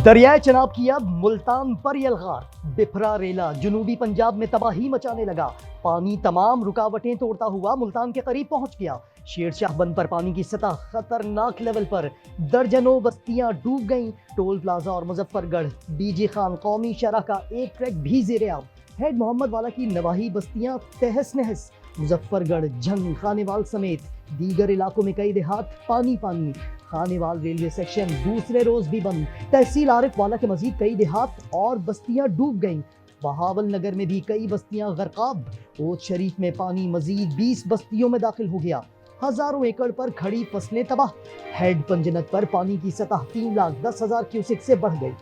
दरियाए चनाब की अब मुल्तान पर यलगार, बिफरा रेला जुनूबी पंजाब में तबाही मचाने लगा। पानी तमाम रुकावटें तोड़ता हुआ मुल्तान के करीब पहुंच गया। शेरशाह बंद पर पानी की सतह खतरनाक लेवल पर, दर्जनों बस्तियां डूब गईं। टोल प्लाजा और मुजफ्फरगढ़ बीजी खान कौमी शरह का एक ट्रैक भी जेरे-आब। हेड मोहम्मद वाला की नवाही बस्तियां तहस नहस। मुजफ्फरगढ़, झंग, खानेवाल समेत दीगर इलाकों में कई देहात पानी पानी। खानेवाल रेलवे सेक्शन दूसरे रोज भी बंद। तहसील आरिफ वाला के मजीद कई देहात और बस्तियां डूब गईं। बहावल नगर में भी कई बस्तियां गर्काब। ओद शरीफ में पानी मजीद 20 बस्तियों में दाखिल हो गया। हजारों एकड़ पर खड़ी फसलें तबाह। हेड पंजनत पर पानी की सतह 3,10,000 क्यूसेक से बढ़ गई।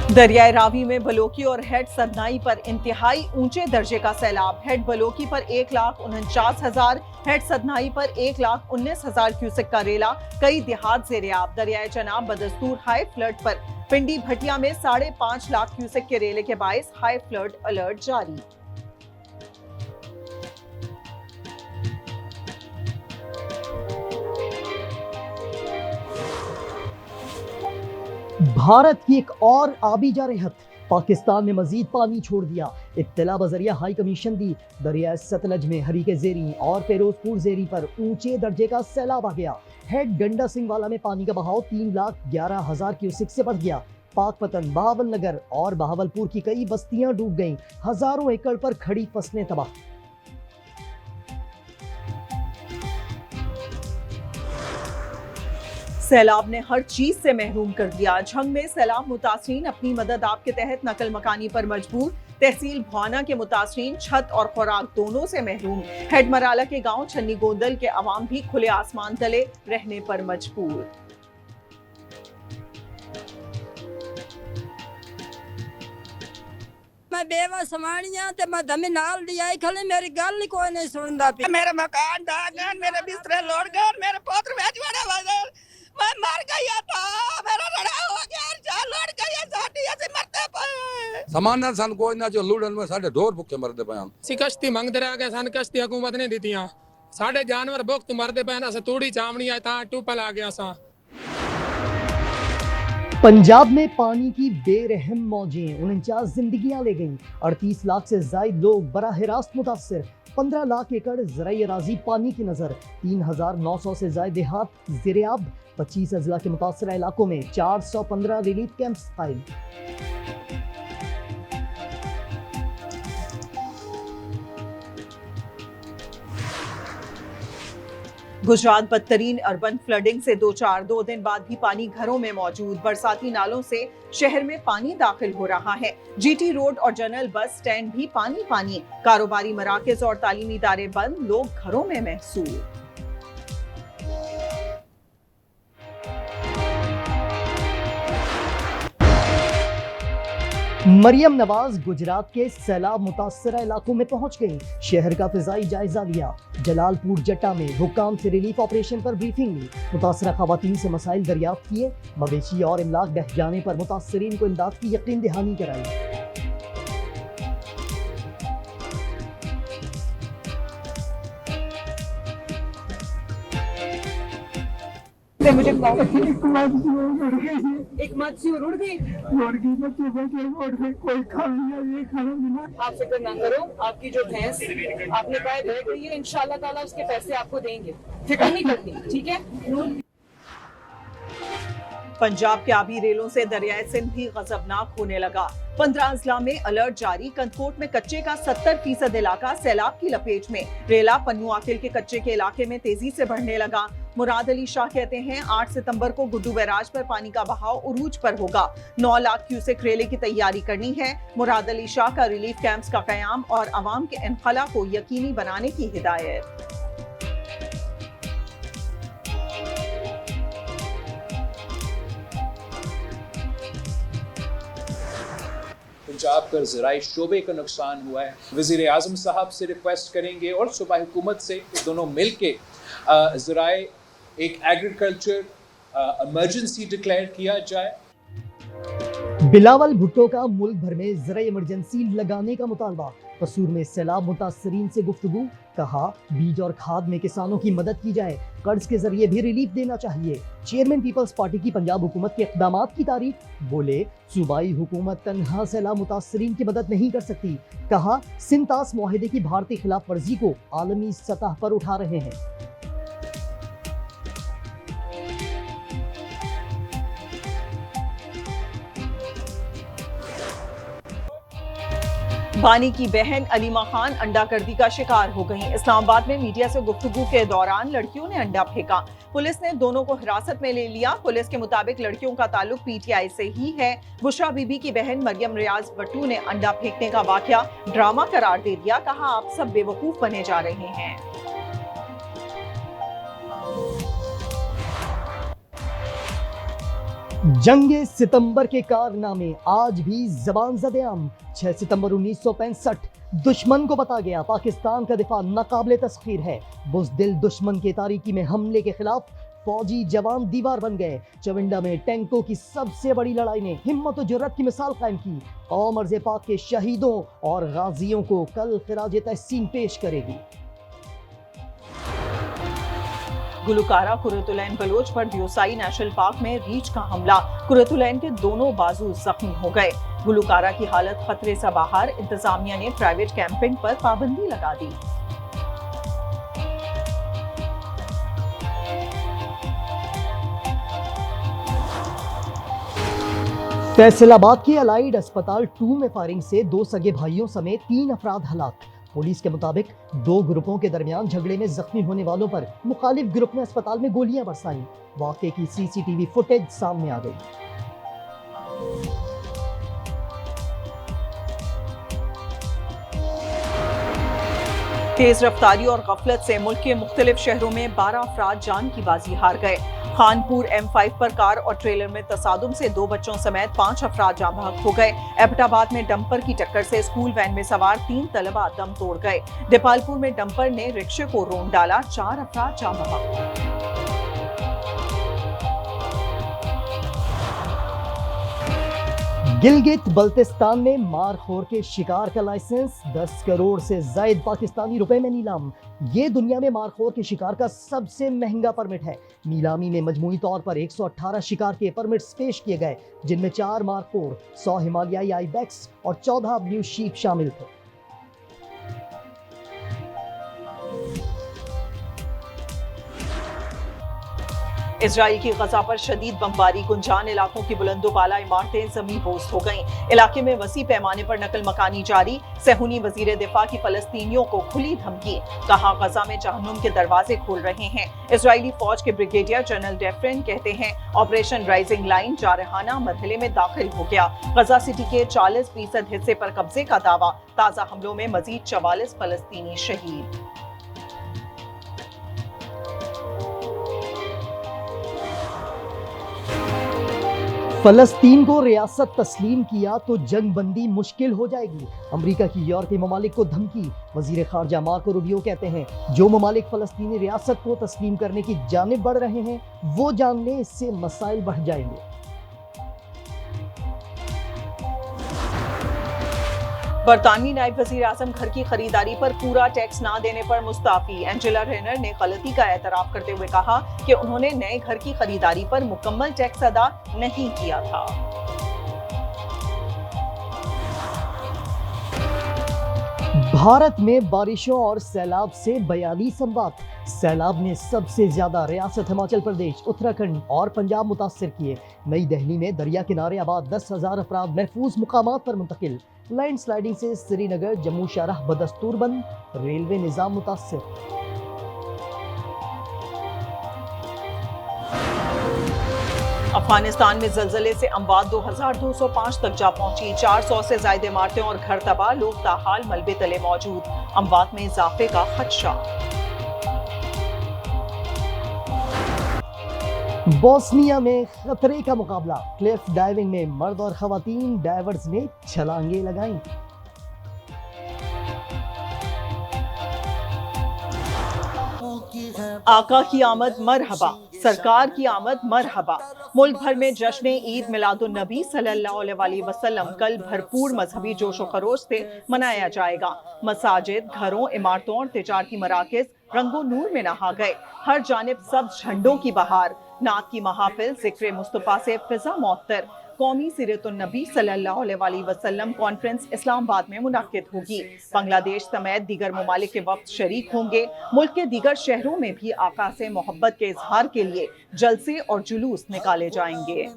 दरियाए रावी में बलोकी और हेड सदनाई पर इंतहाई ऊंचे दर्जे का सैलाब। हेड बलोकी पर 1,49,000, हेड सदनाई पर 1,19,000 क्यूसेक का रेला। कई देहात जेरे-आब। दरियाए चनाब बदस्तूर हाई फ्लड पर पिंडी भटिया में 5.5 लाख क्यूसेक के रेले के बायस हाई फ्लड अलर्ट जारी। भारत की एक और आबी जारहत, पाकिस्तान ने मजीद पानी छोड़ दिया। इत्तला बजरिया हाई कमीशन दी। दरियाए सतलज में हरीके जेरी और फिरोजपुर जेरी पर ऊंचे दर्जे का सैलाब आ गया। हेड गंडा सिंह वाला में पानी का बहाव 3,11,000 क्यूसेक से बढ़ गया। पाकपतन, बहावल नगर और बहावलपुर की कई बस्तियां डूब गईं। हजारों एकड़ पर खड़ी फसलें तबाह। सैलाब ने हर चीज से महरूम कर दिया। झंग में सैलाब मुतासरीन अपनी मदद आपके तहत नकल मकानी पर मजबूर। तहसील भवाना के मुतासरीन छत और खुराक दोनों से महरूम। हेड मराला के गांव छन्नी गोंदल के अवाम भी खुले आसमान तले रहने पर मजबूर। मैं बेवा समानिया ते मैं दमे नाल दी आई खले मेरी गल ही कोई नहीं सुनदा पी। मेरा मकान ढह गया, मेरे बिस्तरे लौट गए, मेरे पोत्र भेजवाने वाले मैं मर गया था, मेरा लड़ा हो गया, जा लौट गया, साडी ऐसे मरते पे समाना सन कोई ना जो लूड़न में साडे ढोर भुखे मरदे पे हम सी कश्ती मंगते रह गए सन, कश्ती हुकूमत ने दीतियां, साडे जानवर भुखत मरदे पे अस तूड़ी चावनी आए ता टूपल आ गया सा। पंजाब में पानी की बेरहम मौजें 49 जिंदगियां ले गईं। 38 लाख से ज्यादा लोग बराह रास्त मुतासर। 15 लाख एकड़ ज़राई अराजी पानी की नजर। 3,900 से ज्यादा देहात ज़ेरे-आब। 25 अजला के मुतासर इलाकों में 415 रिलीफ कैंप्स कायम। गुजरात बदतरीन अर्बन फ्लडिंग से दो दिन बाद भी पानी घरों में मौजूद। बरसाती नालों से शहर में पानी दाखिल हो रहा है। जीटी रोड और जनरल बस स्टैंड भी पानी पानी। कारोबारी मराकज और तालीमी इदारे बंद, लोग घरों में महसूर। मरियम नवाज गुजरात के सैलाब मुतासरा इलाकों में पहुंच गई। शहर का फिजाई जायजा लिया। जलालपुर जट्टा में हुक्काम से रिलीफ ऑपरेशन पर ब्रीफिंग ली। मुतासरा खवातीन से मसाइल दरियाफ्त किए। मवेशी और इमलाक बह जाने पर मुतासरीन को इमदाद की यकीन दहानी कराई। मुझे एक मच्छी उड़ गई, कोई खा लिया, ये खाना मिला। आप फिक्र ना करो, आपकी जो भैंस आपने पाए बैठ गई है, इंशाल्लाह ताला उसके पैसे आपको देंगे, फिक्र नहीं करनी, ठीक है। पंजाब के आबी रेलों से दरियाए सिंध भी गजबनाक होने लगा। 15 अजला में अलर्ट जारी। कंदकोट में कच्चे का 70% इलाका सैलाब की लपेट में। रेला पन्नू आकिल के कच्चे के इलाके में तेजी से बढ़ने लगा। मुराद अली शाह कहते हैं 8 सितंबर को गुड्डू बैराज पर पानी का बहाव उरूज पर होगा। 9 लाख क्यूसेक रेले की तैयारी करनी है। मुराद अली शाह का रिलीफ कैंप्स का कयाम और अवाम के इनखला को यकीनी बनाने की हिदायत। पंजाब कर ज़राई शोबे का नुकसान हुआ है। वज़ीर आज़म साहब से रिक्वेस्ट करेंगे और सूबाई हुकूमत से दोनों मिल के ज़राई एक एग्रीकल्चर इमरजेंसी डिक्लेयर किया जाए। बिलावल भुट्टो का मुल्क भर में ज़रा इमरजेंसी लगाने का मुतालबा। कसूर में सैलाब मुतासरीन से गुफ्तगू। कहा बीज और खाद में किसानों की मदद की जाए, कर्ज के जरिए भी रिलीफ देना चाहिए। चेयरमैन पीपल्स पार्टी की पंजाब हुकूमत के इक़दामात की तारीफ। बोले सूबाई हुकूमत तन्हा सैलाब मुतासरीन की मदद नहीं कर सकती। कहा सिंतास मुआहिदे की भारतीय खिलाफ वर्जी को आलमी सतह पर उठा रहे हैं। बानी की बहन अलीमा खान अंडाकर्दी का शिकार हो गईं। इस्लामाबाद में मीडिया से गुफ्तगू के दौरान लड़कियों ने अंडा फेंका। पुलिस ने दोनों को हिरासत में ले लिया। पुलिस के मुताबिक लड़कियों का ताल्लुक पीटीआई से ही है। बुशरा बीबी की बहन मरियम रियाज भट्टू ने अंडा फेंकने का वाकया ड्रामा करार दे दिया। कहा आप सब बेवकूफ बने जा रहे हैं। जंगे सितंबर के कारनामे आज भी जबान ज़द-ए-आम। 6 सितंबर 1965 दुश्मन को बता गया पाकिस्तान का दिफा नाकाबिले तस्खीर है। बुज़दिल दुश्मन के तारीकी में हमले के खिलाफ फौजी जवान दीवार बन गए। चविंडा में टैंकों की सबसे बड़ी लड़ाई ने हिम्मत और जुर्रत की मिसाल कायम की। कौम अर्ज़ पाक के शहीदों और गाजियों को कल खिराज तहसीन पेश करेगी। गुलकारा कुरतुलैन बलोच पर दियोसाई नेशनल पार्क में रीछ का हमला। कुरतुलैन के दोनों बाजू जख्मी हो गए। गुलकारा की हालत खतरे से बाहर। इंतजामिया ने प्राइवेट कैंपिंग पर पाबंदी लगा दी। फैसलाबाद के अलाइड अस्पताल 2 में फायरिंग से 2 सगे भाइयों समेत 3 अफराद हलाक। पुलिस के मुताबिक 2 ग्रुपों के दरमियान झगड़े में जख्मी होने वालों पर मुखालिफ ग्रुप ने अस्पताल में गोलियां बरसाईं। वाकये की सीसीटीवी फुटेज सामने आ गई। तेज रफ्तारी और गफलत से मुल्क के मुख्तलिफ शहरों में 12 अफराद जान की बाजी हार गए। खानपुर M5 पर कार और ट्रेलर में तसादुम से 2 बच्चों समेत 5 अफराद जाँ बहक हो गए। एबटाबाद में डंपर की टक्कर से स्कूल वैन में सवार 3 तलबा दम तोड़ गए। देपालपुर में डंपर ने रिक्शे को रोन डाला, 4 अफराद जाँ बहक। गिलगित बल्तिस्तान में मारखोर के शिकार का लाइसेंस 10 करोड़ से जायद पाकिस्तानी रुपए में नीलाम। ये दुनिया में मारखोर के शिकार का सबसे महंगा परमिट है। नीलामी में मजमूई तौर पर 118 शिकार के परमिट्स पेश किए गए, जिनमें 4 मारखोर, 100 हिमालयाई आइबेक्स और 14 ब्लू शीप शामिल थे। इजराइल की गजा पर शदीद बमबारी। गुंजान इलाकों की बुलंदोबाला इमारतें जमीन बोस हो गईं। इलाके में वसी पैमाने पर नकल मकानी जारी। सेहूनी वजीर दिफा की फलस्तीनियों को खुली धमकी। कहा गजा में जहन्नुम के दरवाजे खोल रहे हैं। इजरायली फौज के ब्रिगेडियर जनरल डेफ्रेन कहते हैं ऑपरेशन राइजिंग लाइन जारहाना मरहले में दाखिल हो गया। गजा सिटी के 40% हिस्से पर कब्जे का दावा। ताजा हमलों में मजीद 44 फलस्तीनी शहीद। फलस्तीन को रियासत तस्लीम किया तो जंग बंदी मुश्किल हो जाएगी। अमेरिका की यूरोपीय ममालिक को धमकी। वजीर खारजा मार्को रूबियो कहते हैं जो ममालिक फलस्तीनी रियासत को तस्लीम करने की जानिब बढ़ रहे हैं वो जान लें इससे मसाइल बढ़ जाएंगे। बरतानवी नायब वजीर आजम घर की खरीदारी पर पूरा टैक्स ना देने पर मुस्ताफी। एंजेला रेनर ने गलती का एतराफ करते हुए कहा कि उन्होंने नए घर की खरीदारी पर मुकम्मल टैक्स अदा नहीं किया था। भारत में बारिशों और सैलाब से 42 अमवात। सैलाब ने सबसे ज्यादा रियासत हिमाचल प्रदेश, उत्तराखंड और पंजाब मुतासर किए। नई दिल्ली में दरिया किनारे आबाद 10,000 अफराद महफूज मुकामात पर मुंतकिल। लैंड स्लाइडिंग से श्रीनगर जम्मू शाहराह बदस्तूर बंद। रेलवे निजाम मुतासर। अफगानिस्तान में जलजले से अमवात 2205 तक जा पहुंची। 400 से ज्यादा इमारतें और घर तबाह, लोग ताहाल मलबे तले मौजूद। अमवात में इजाफे का खदशा। बोस्निया में खतरे का मुकाबला। क्लिफ डाइविंग में मर्द और खवातीन डाइवर्स ने छलांगे लगाई। आका की आमद मरहबा। सरकार की आमद मरहबा। मुल्क भर में जश्न ईद मिलादुन नबी सल्लल्लाहु अलैहि वसल्लम कल भरपूर मजहबी जोशो खरोश से मनाया जाएगा। मसाजिद, घरों, इमारतों और तिजारती मराकज़ रंगो नूर में नहा गए। हर जानिब सब झंडों की बहार। नात की महाफिल, जिक्र मुस्तफ़ा से फिजा मुअत्तर। कौमी सीरतुन नबी सल्लल्लाहु अलैहि वसल्लम कॉन्फ्रेंस इस्लामाबाद में मुनक्किद होगी। बांग्लादेश समेत दीगर ममालिक के वक्त शरीक होंगे। मुल्क के दीगर शहरों में भी आका से मोहब्बत के इजहार के लिए जलसे और जुलूस निकाले जाएंगे।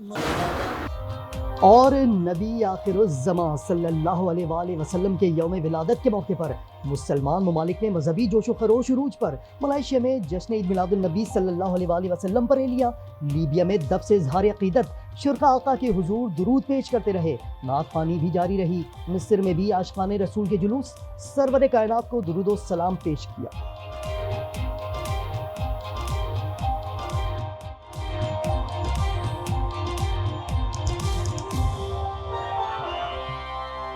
और नबी आखिरुज़्ज़मां सल्लल्लाहु अलैहि वसल्लम के यौम विलादत के मौके पर मुसलमान ममालिक ने मजहबी जोशो खरोश उरूज पर मलेशिया में जश्न ईद मिलादुन नबी सल्लल्लाहु अलैहि वसल्लम पर लिया। लीबिया में दब से इजहार अक़ीदत शुरका आका के हुजूर दुरूद पेश करते रहे। नात ख़्वानी भी जारी रही। मिस्र में भी आशिक़ाने रसूल के जुलूस सरवर कायनात को दुरूद व सलाम पेश किया।